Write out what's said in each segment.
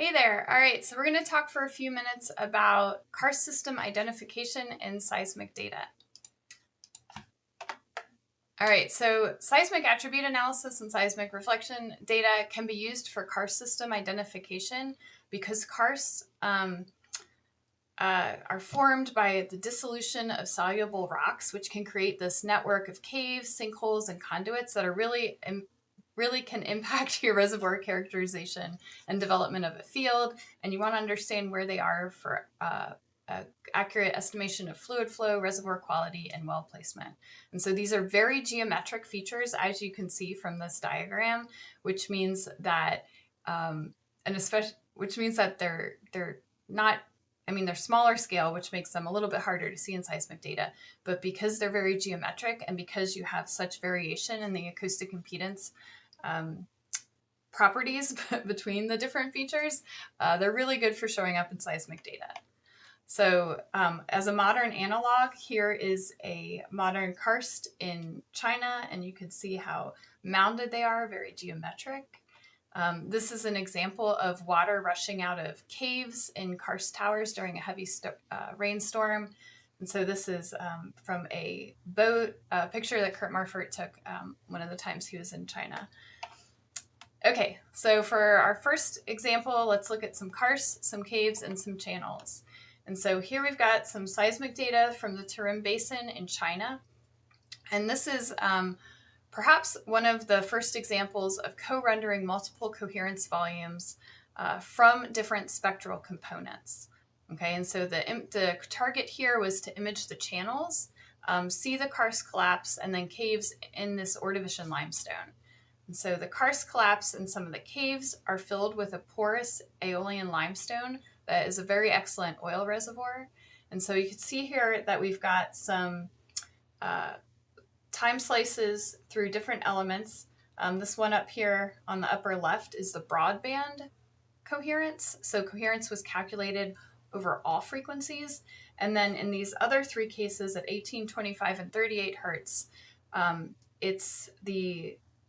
Hey there. All right, so we're going to talk for a few minutes about karst system identification in seismic data. All right, so seismic attribute analysis and seismic reflection data can be used for karst system identification because karsts are formed by the dissolution of soluble rocks, which can create this network of caves, sinkholes, and conduits that are really can impact your reservoir characterization and development of a field. And you want to understand where they are for accurate estimation of fluid flow, reservoir quality, and well placement. And so these are very geometric features, as you can see from this diagram, which means that they're not. I mean, they're smaller scale, which makes them a little bit harder to see in seismic data. But because they're very geometric and because you have such variation in the acoustic impedance properties between the different features, they're really good for showing up in seismic data. So as a modern analog, here is a modern karst in China, and you can see how mounded they are, very geometric. This is an example of water rushing out of caves in karst towers during a heavy rainstorm. And so this is from a boat, a picture that Kurt Marfort took one of the times he was in China. Okay, so for our first example, let's look at some karsts, some caves, and some channels. And so here we've got some seismic data from the Tarim Basin in China. And this is perhaps one of the first examples of co-rendering multiple coherence volumes from different spectral components. Okay, and so the target here was to image the channels, see the karst collapse, and then caves in this Ordovician limestone. And so the karst collapse and some of the caves are filled with a porous aeolian limestone that is a very excellent oil reservoir. And so you can see here that we've got some time slices through different elements. This one up here on the upper left is the broadband coherence. So coherence was calculated over all frequencies. And then in these other three cases at 18, 25, and 38 hertz,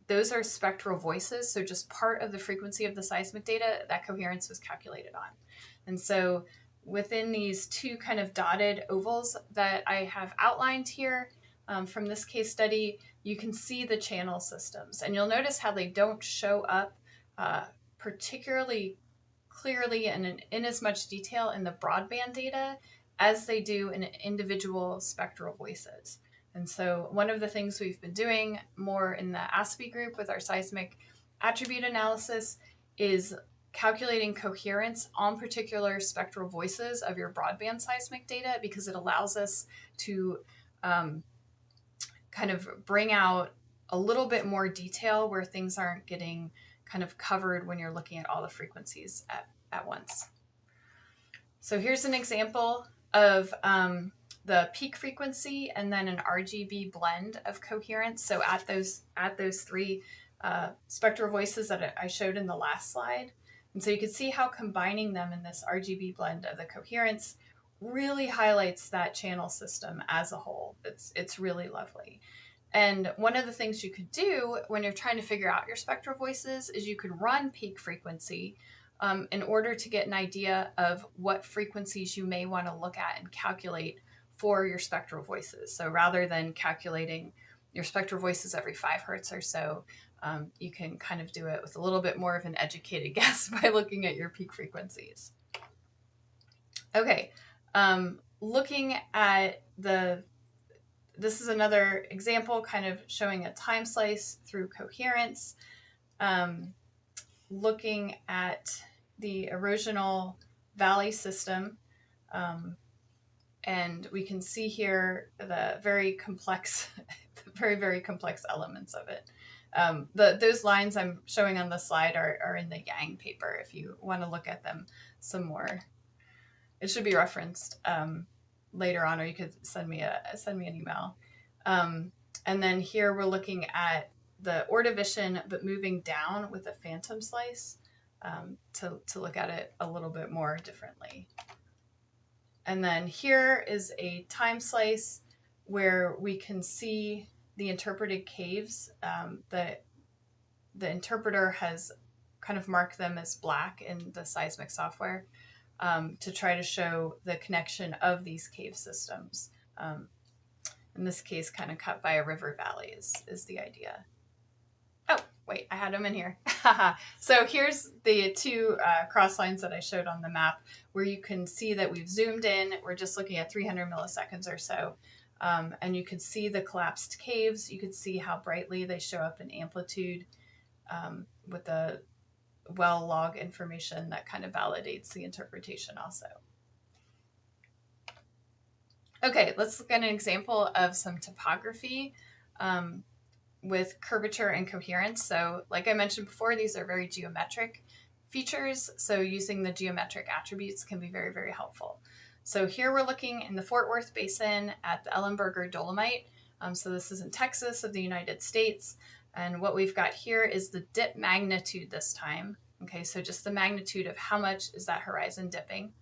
those are spectral voices, so just part of the frequency of the seismic data that coherence was calculated on. And so within these two kind of dotted ovals that I have outlined here from this case study, you can see the channel systems. And you'll notice how they don't show up particularly clearly and in as much detail in the broadband data as they do in individual spectral voices. And so one of the things we've been doing more in the ASPE group with our seismic attribute analysis is calculating coherence on particular spectral voices of your broadband seismic data, because it allows us to kind of bring out a little bit more detail where things aren't getting kind of covered when you're looking at all the frequencies at once. So here's an example of the peak frequency and then an RGB blend of coherence. So at those three spectral voices that I showed in the last slide. And so you can see how combining them in this RGB blend of the coherence really highlights that channel system as a whole. It's really lovely. And one of the things you could do when you're trying to figure out your spectral voices is you could run peak frequency in order to get an idea of what frequencies you may want to look at and calculate for your spectral voices. So rather than calculating your spectral voices every 5 hertz or so, you can kind of do it with a little bit more of an educated guess by looking at your peak frequencies. Okay, looking at this is another example kind of showing a time slice through coherence, looking at the erosional valley system. And we can see here the very complex, very complex elements of it. Those lines I'm showing on the slide are in the Yang paper if you want to look at them some more. It should be referenced later on, or you could send me an email. And then here we're looking at the Ordovician, but moving down with a phantom slice to look at it a little bit more differently. And then here is a time slice where we can see the interpreted caves. The interpreter has kind of mark them as black in the seismic software to try to show the connection of these cave systems. In this case, kind of cut by a river valley is the idea. Oh, wait, I had them in here. So here's the two cross lines that I showed on the map where you can see that we've zoomed in. We're just looking at 300 milliseconds or so. And you can see the collapsed caves. You can see how brightly they show up in amplitude with the well log information that kind of validates the interpretation also. Okay, let's look at an example of some topography with curvature and coherence. So like I mentioned before, these are very geometric features. So using the geometric attributes can be very, very helpful. So here we're looking in the Fort Worth Basin at the Ellenberger Dolomite. So this is in Texas of the United States. And what we've got here is the dip magnitude this time. Okay, so just the magnitude of how much is that horizon dipping,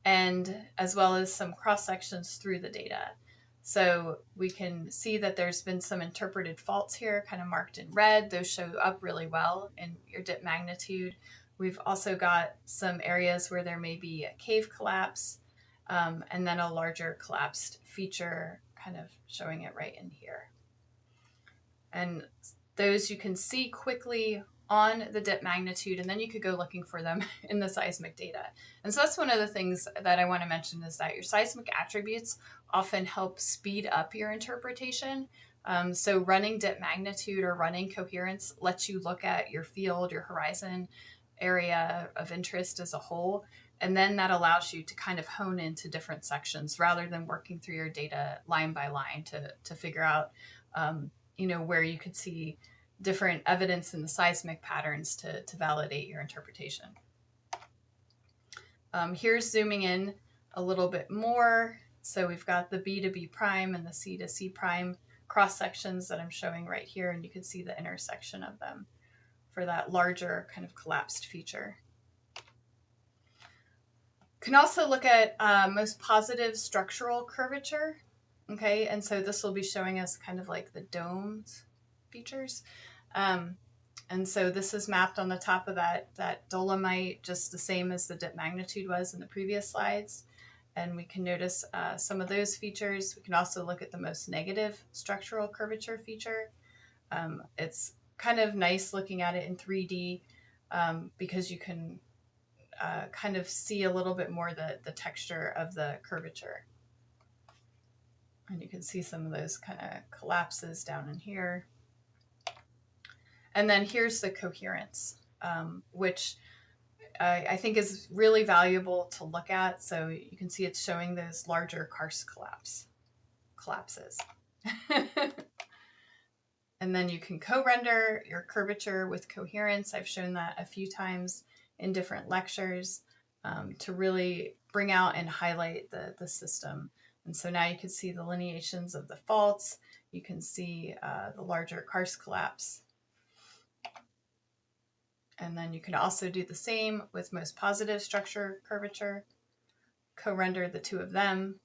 and as well as some cross sections through the data. So we can see that there's been some interpreted faults here, kind of marked in red. Those show up really well in your dip magnitude. We've also got some areas where there may be a cave collapse, and then a larger collapsed feature kind of showing it right in here. And those you can see quickly on the dip magnitude, and then you could go looking for them in the seismic data. And so that's one of the things that I want to mention is that your seismic attributes often help speed up your interpretation. So running dip magnitude or running coherence lets you look at your field, your horizon area of interest as a whole. And then that allows you to kind of hone into different sections rather than working through your data line by line to figure out, where you could see different evidence in the seismic patterns to validate your interpretation. Here's zooming in a little bit more. So we've got the B to B prime and the C to C prime cross sections that I'm showing right here, and you can see the intersection of them for that larger kind of collapsed feature. Can also look at most positive structural curvature. Okay, and so this will be showing us kind of like the domes features. And so this is mapped on the top of that dolomite, just the same as the dip magnitude was in the previous slides. And we can notice some of those features. We can also look at the most negative structural curvature feature. It's kind of nice looking at it in 3D because you can kind of see a little bit more the texture of the curvature. And you can see some of those kind of collapses down in here. And then here's the coherence, which I think is really valuable to look at. So you can see it's showing those larger karst collapses. And then you can co-render your curvature with coherence. I've shown that a few times in different lectures to really bring out and highlight the system. And so now you can see the lineations of the faults. You can see the larger karst collapse. And then you can also do the same with most positive structure curvature, co-render the two of them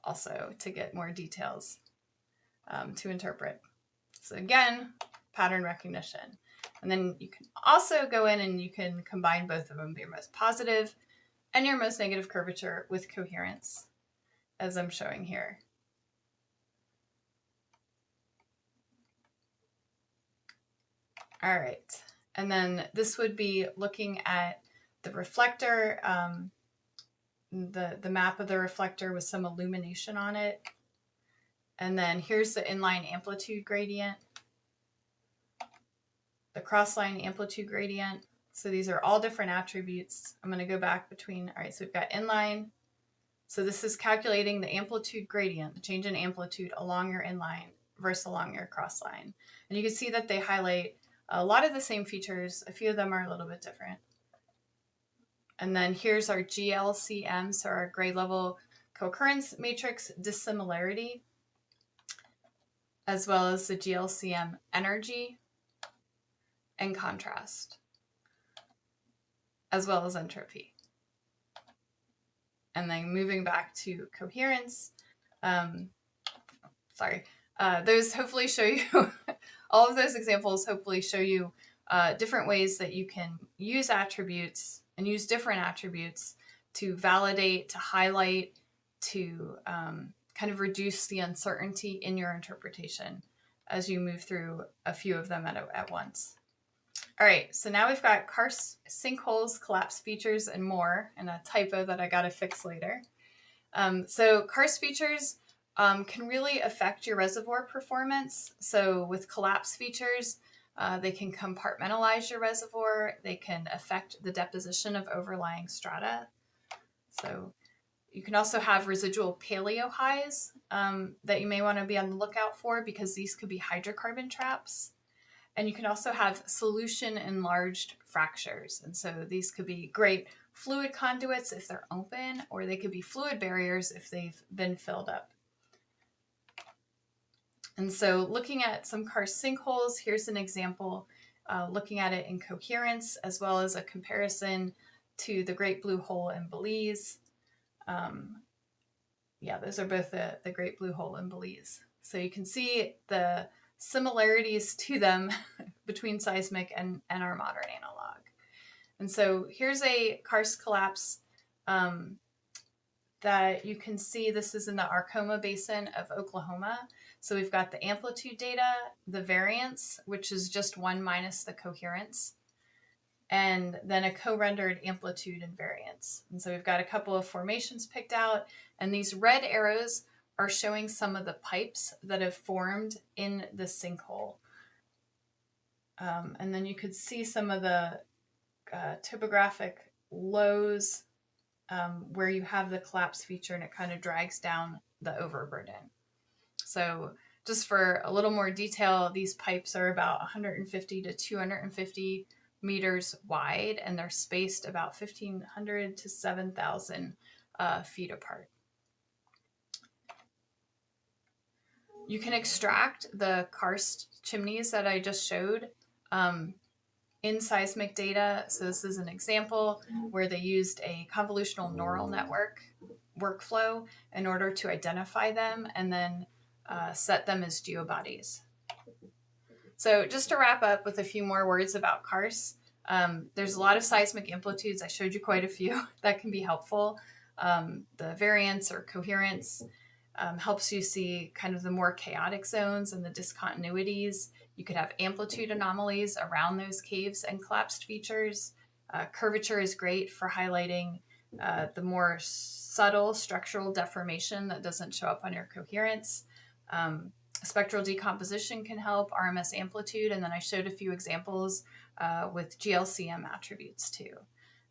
also to get more details to interpret. So again, pattern recognition. And then you can also go in and you can combine both of them, your most positive and your most negative curvature with coherence, as I'm showing here. All right, and then this would be looking at the reflector, the map of the reflector with some illumination on it. And then here's the inline amplitude gradient, the crossline amplitude gradient. So these are all different attributes. I'm going to go back between, all right, so we've got inline. So this is calculating the amplitude gradient, the change in amplitude along your inline versus along your crossline. And you can see that they highlight a lot of the same features. A few of them are a little bit different. And then here's our GLCM, so our grade level co-occurrence matrix dissimilarity, as well as the GLCM energy and contrast, as well as entropy. And then moving back to coherence, those hopefully show you, all of those examples hopefully show you different ways that you can use attributes and use different attributes to validate, to highlight, to kind of reduce the uncertainty in your interpretation as you move through a few of them at once. All right, so now we've got karst, sinkholes, collapse features, and more, and a typo that I got to fix later. So karst features can really affect your reservoir performance. So with collapse features, they can compartmentalize your reservoir. They can affect the deposition of overlying strata. So you can also have residual paleo highs that you may want to be on the lookout for, because these could be hydrocarbon traps. And you can also have solution enlarged fractures. And so these could be great fluid conduits if they're open, or they could be fluid barriers if they've been filled up. And so looking at some karst sinkholes, here's an example, looking at it in coherence, as well as a comparison to the Great Blue Hole in Belize. Yeah, those are both the Great Blue Hole in Belize. So you can see the similarities to them between seismic and our modern analog. And so here's a karst collapse that you can see. This is in the Arkoma Basin of Oklahoma. So we've got the amplitude data, the variance, which is just 1 minus the coherence, and then a co-rendered amplitude and variance. And so we've got a couple of formations picked out, and these red arrows are showing some of the pipes that have formed in the sinkhole. And then you could see some of the topographic lows where you have the collapse feature, and it kind of drags down the overburden. So just for a little more detail, these pipes are about 150 to 250 meters wide, and they're spaced about 1,500 to 7,000 feet apart. You can extract the karst chimneys that I just showed in seismic data. So this is an example where they used a convolutional neural network workflow in order to identify them and then set them as geobodies. So just to wrap up with a few more words about karst, there's a lot of seismic amplitudes. I showed you quite a few that can be helpful. The variance or coherence helps you see kind of the more chaotic zones and the discontinuities. You could have amplitude anomalies around those caves and collapsed features. Curvature is great for highlighting the more subtle structural deformation that doesn't show up on your coherence. Spectral decomposition can help, RMS amplitude, and then I showed a few examples with GLCM attributes too.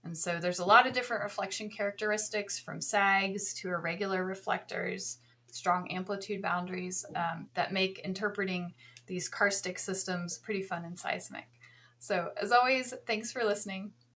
And so there's a lot of different reflection characteristics, from sags to irregular reflectors, strong amplitude boundaries that make interpreting these karstic systems pretty fun in seismic. So as always, thanks for listening.